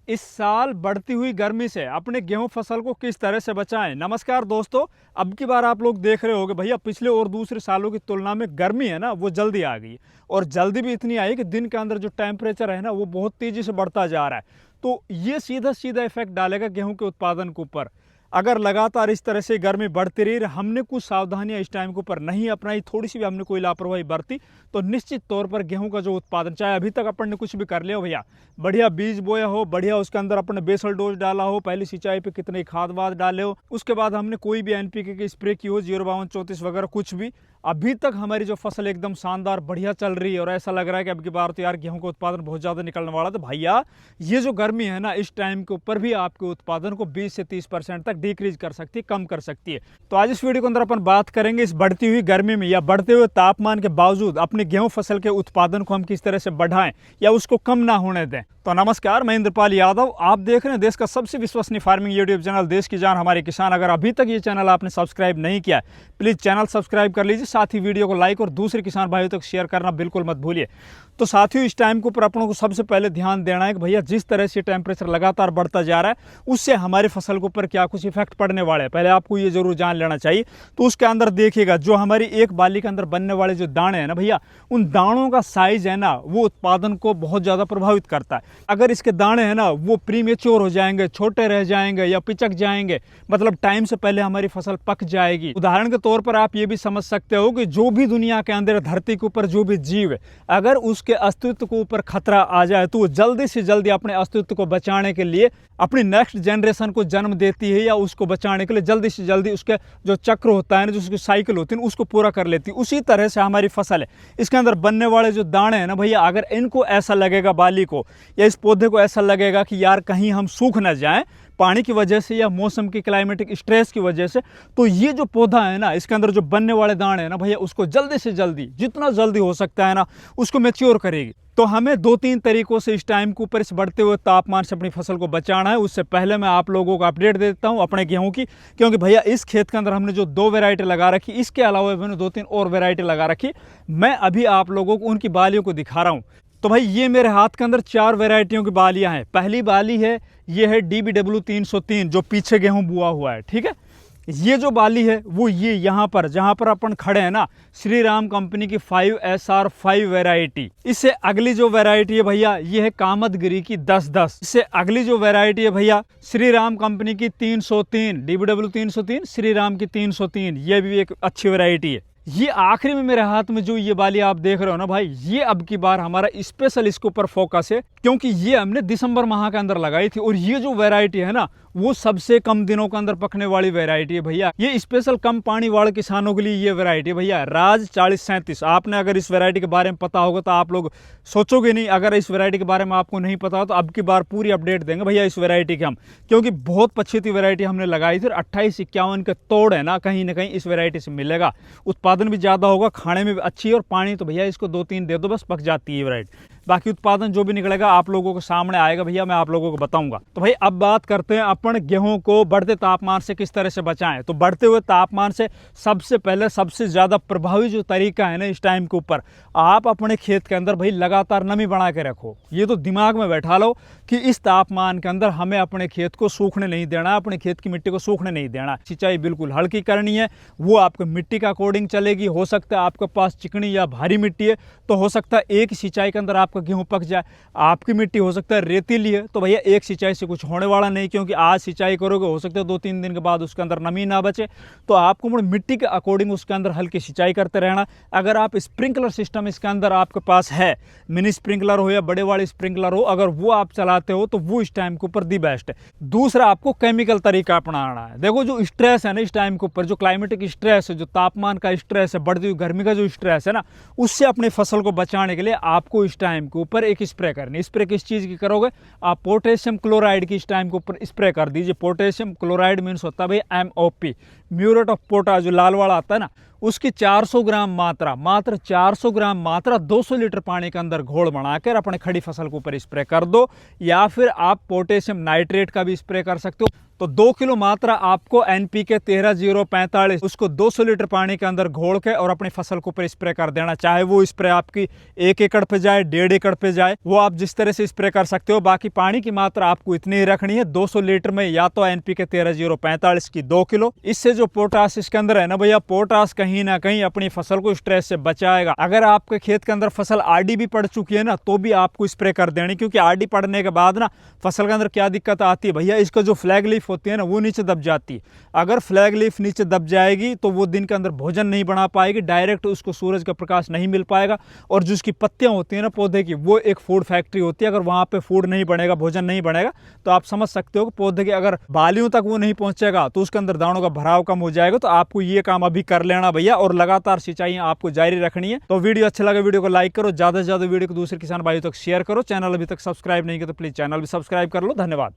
इस साल बढ़ती हुई गर्मी से अपने गेहूं फसल को किस तरह से बचाएं। नमस्कार दोस्तों, अब की बार आप लोग देख रहे होंगे भैया पिछले और दूसरे सालों की तुलना में गर्मी है ना वो जल्दी आ गई और जल्दी भी इतनी आई कि दिन के अंदर जो टेम्परेचर है ना वो बहुत तेजी से बढ़ता जा रहा है। तो ये सीधा सीधा इफेक्ट डालेगा गेहूं के उत्पादन के ऊपर। अगर लगातार इस तरह से गर्मी बढ़ती रही, हमने कुछ सावधानियां इस टाइम के ऊपर नहीं अपनाई, थोड़ी सी भी हमने कोई लापरवाही बरती, तो निश्चित तौर पर गेहूं का जो उत्पादन, चाहे अभी तक अपन ने कुछ भी कर लिया हो भैया, बढ़िया बीज बोया हो, बढ़िया उसके अंदर अपन ने बेसल डोज डाला हो, पहली सिंचाई पे कितने खाद वाद डाले हो, उसके बाद हमने कोई भी एनपीके की स्प्रे की हो, 05234 वगैरह कुछ भी, अभी तक हमारी जो फसल एकदम शानदार बढ़िया चल रही है और ऐसा लग रहा है कि अब की बार तो यार गेहूं का उत्पादन बहुत ज़्यादा निकलने वाला। तो भैया ये जो गर्मी है ना इस टाइम के ऊपर भी आपके उत्पादन को 20 से 30% तक डिक्रीज कर सकती है, कम कर सकती है। तो आज इस वीडियो के अंदर अपन बात करेंगे इस बढ़ती हुई गर्मी में या बढ़ते हुए तापमान के बावजूद अपने गेहूं फसल के उत्पादन को हम किस तरह से बढ़ाएं या उसको कम ना होने दें। तो नमस्कार, मैं इंद्रपाल यादव, आप देख रहे हैं देश का सबसे विश्वसनीय फार्मिंग यूट्यूब चैनल देश की जान हमारे किसान। अगर अभी तक ये चैनल आपने सब्सक्राइब नहीं किया प्लीज़ चैनल सब्सक्राइब कर लीजिए, साथ ही वीडियो को लाइक और दूसरे किसान भाइयों तक शेयर करना बिल्कुल मत भूलिए। तो साथियों इस टाइम के ऊपर अपनों को सबसे पहले ध्यान देना है कि भैया जिस तरह से टेम्परेचर लगातार बढ़ता जा रहा है उससे हमारी फसल के ऊपर क्या कुछ इफेक्ट पड़ने वाले हैं, पहले आपको ये जरूर जान लेना चाहिए। तो उसके अंदर देखिएगा जो हमारी एक बाली के अंदर बनने वाले जो दाने हैं ना भैया, उन दानों का साइज है ना वो उत्पादन को बहुत ज़्यादा प्रभावित करता है। अगर इसके दाने हैं ना वो प्रीमेच्योर हो जाएंगे, छोटे रह जाएंगे या पिचक जाएंगे, मतलब टाइम से पहले हमारी फसल पक जाएगी। उदाहरण के तौर पर आप ये भी समझ सकते हो कि जो भी दुनिया के अंदर धरती के ऊपर जो भी जीव है, अगर उसके अस्तित्व के ऊपर खतरा आ जाए तो वो जल्दी से जल्दी अपने अस्तित्व को बचाने के लिए अपनी नेक्स्ट जनरेशन को जन्म देती है या उसको बचाने के लिए जल्दी से जल्दी उसके जो चक्र होता है ना, जो उसकी साइकिल होती है उसको पूरा कर लेती है। उसी तरह से हमारी फसल है, इसके अंदर बनने वाले जो दाने हैं ना भैया, अगर इनको ऐसा लगेगा, बाली को या इस पौधे को ऐसा लगेगा कि यार कहीं हम सूख ना जाएं पानी की वजह से या मौसम की क्लाइमेटिक स्ट्रेस की वजह से, तो ये जो पौधा है ना इसके अंदर जो बनने वाले दाने हैं ना भैया उसको जल्दी से जल्दी जितना जल्दी हो सकता है ना उसको मैच्योर करेगी। तो हमें 2-3 तरीकों से इस टाइम के ऊपर इस बढ़ते हुए तापमान से अपनी फसल को बचाना है। उससे पहले मैं आप लोगों को अपडेट दे देता हूं अपने गेहूं की, क्योंकि भैया इस खेत के अंदर हमने जो 2 वैरायटी लगा रखी, इसके अलावा मैंने 2-3 और वैरायटी लगा रखी। मैं अभी आप लोगों को उनकी बालियों को दिखा रहा हूं। तो भाई ये मेरे हाथ के अंदर 4 वैरायटियों की बालियां हैं। पहली बाली है ये है DBW 303 जो पीछे गेहूं बुआ हुआ है, ठीक है। ये जो बाली है वो ये यहाँ पर जहाँ पर अपन खड़े हैं ना, श्री राम कंपनी की 5SR5 वैरायटी। इससे अगली जो वैरायटी है भैया ये है कामतगिरी की 1010। इससे अगली जो वैरायटी है भैया श्री राम कंपनी की 303, DBW 303, श्री राम की 303, ये भी एक अच्छी वैरायटी है। ये आखिरी में मेरे हाथ में जो ये बाली आप देख रहे हो ना भाई, ये अब की बार हमारा स्पेशल इसके ऊपर फोकस है, क्योंकि ये हमने दिसंबर माह के अंदर लगाई थी और ये जो वैरायटी है ना वो सबसे कम दिनों के अंदर पकने वाली वैरायटी है भैया। ये स्पेशल कम पानी वाले किसानों के लिए ये वैरायटी है भैया, राज 4037। आपने अगर इस वैरायटी के बारे में पता होगा तो आप लोग सोचोगे नहीं, अगर इस वैरायटी के बारे में आपको नहीं पता हो तो अब की बार पूरी अपडेट देंगे भैया इस वैरायटी के हम, क्योंकि बहुत पछेती वैरायटी हमने लगाई थी और 28-51 के तोड़ है ना कहीं इस वैरायटी से मिलेगा। उत्पादन भी ज़्यादा होगा, खाने में भी अच्छी है और पानी तो भैया इसको 2-3 दे दो बस पक जाती है वैरायटी। बाकी उत्पादन जो भी निकलेगा आप लोगों को सामने आएगा भैया, मैं आप लोगों को बताऊंगा। तो भाई अब बात करते हैं अपन गेहूं को बढ़ते तापमान से किस तरह से बचाएं। तो बढ़ते हुए तापमान से सबसे पहले सबसे ज़्यादा प्रभावी जो तरीका है ना इस टाइम के ऊपर, आप अपने खेत के अंदर भाई लगातार नमी बना के रखो। ये तो दिमाग में बैठा लो कि इस तापमान के अंदर हमें अपने खेत को सूखने नहीं देना, अपने खेत की मिट्टी को सूखने नहीं देना। सिंचाई बिल्कुल हल्की करनी है, वो आपको मिट्टी का अकॉर्डिंग चलेगी। हो सकता है आपके पास चिकनी या भारी मिट्टी है तो हो सकता है एक सिंचाई के अंदर आपका गेहूं पक जाए। आपकी मिट्टी हो सकता है रेतीली है तो भैया एक सिंचाई से कुछ होने वाला नहीं, क्योंकि आज सिंचाई करोगे हो सकता है 2-3 दिन के बाद उसके अंदर नमी ना बचे। तो आपको मिट्टी के अकॉर्डिंग उसके अंदर हल्की सिंचाई करते रहना। अगर आप स्प्रिंकलर सिस्टम इसके अंदर आपके पास है, मिनी स्प्रिंकलर हो या बड़े वाले स्प्रिंकलर हो, अगर वो आप चलाते हो तो वो इस टाइम के ऊपर दी बेस्ट है। दूसरा आपको केमिकल तरीका अपनाना है। देखो जो स्ट्रेस है ना इस टाइम के ऊपर, जो क्लाइमेटिक स्ट्रेस है, जो तापमान का स्ट्रेस है, बढ़ती हुई गर्मी का जो स्ट्रेस है ना, उससे अपनी फसल को बचाने के लिए आपको इस टाइम के ऊपर एक स्प्रे करनी। स्प्रे किस चीज़ की करोगे आप? पोटेशियम क्लोराइड की इस टाइम के ऊपर स्प्रे कर दीजिए। पोटेशियम क्लोराइड मीन्स होता है भाई MOP, म्यूरेट ऑफ पोटाश, जो लाल वाला आता है ना, उसकी 400 ग्राम मात्रा, मात्र 400 ग्राम मात्रा 200 लीटर पानी के अंदर घोल बनाकर अपने खड़ी फसल के ऊपर स्प्रे कर दो। या फिर आप पोटेशियम नाइट्रेट का भी स्प्रे कर सकते हो। तो 2 किलो मात्रा आपको NPK 13-0-45 उसको 200 लीटर पानी के अंदर घोल के और अपनी फसल के ऊपर स्प्रे कर देना। चाहे वो स्प्रे आपकी 1 एकड़ पे जाए, 1.5 एकड़ पे जाए, वो आप जिस तरह से स्प्रे कर सकते हो। बाकी पानी की मात्रा आपको इतनी ही रखनी है, 200 लीटर में या तो NPK 13-0-45 की 2 किलो। इससे जो पोटास इसके अंदर है ना भैया, पोटास कहीं ना कहीं अपनी फसल को स्ट्रेस से बचाएगा। अगर आपके खेत के अंदर फसल आरडी भी पड़ चुकी है ना, तो भी आपको स्प्रे कर देनी, क्योंकि आरडी पड़ने के बाद ना फसल के अंदर क्या दिक्कत आती है भैया, इसका जो फ्लैग लीफ होती है ना वो नीचे दब जाती है। अगर फ्लैग लीफ नीचे दब जाएगी तो वो दिन के अंदर भोजन नहीं बना पाएगी, डायरेक्ट उसको सूरज का प्रकाश नहीं मिल पाएगा। और जो उसकी पत्तियां होती है ना पौधे की, वो एक फूड फैक्ट्री होती है। अगर वहां पे फूड नहीं बनेगा, भोजन नहीं बनेगा, तो आप समझ सकते हो कि पौधे के अगर बालियों तक वो नहीं पहुंचेगा तो उसके अंदर दानों का भराव कम हो जाएगा। तो आपको ये काम अभी कर लेना भैया, और लगातार सिंचाई आपको जारी रखनी है। तो वीडियो अच्छा लगा, वीडियो को लाइक करो, ज्यादा से ज्यादा वीडियो को दूसरे किसान भाइयों तक शेयर करो। चैनल अभी तक सब्सक्राइब नहीं किया तो प्लीज चैनल भी सब्सक्राइब कर लो। धन्यवाद।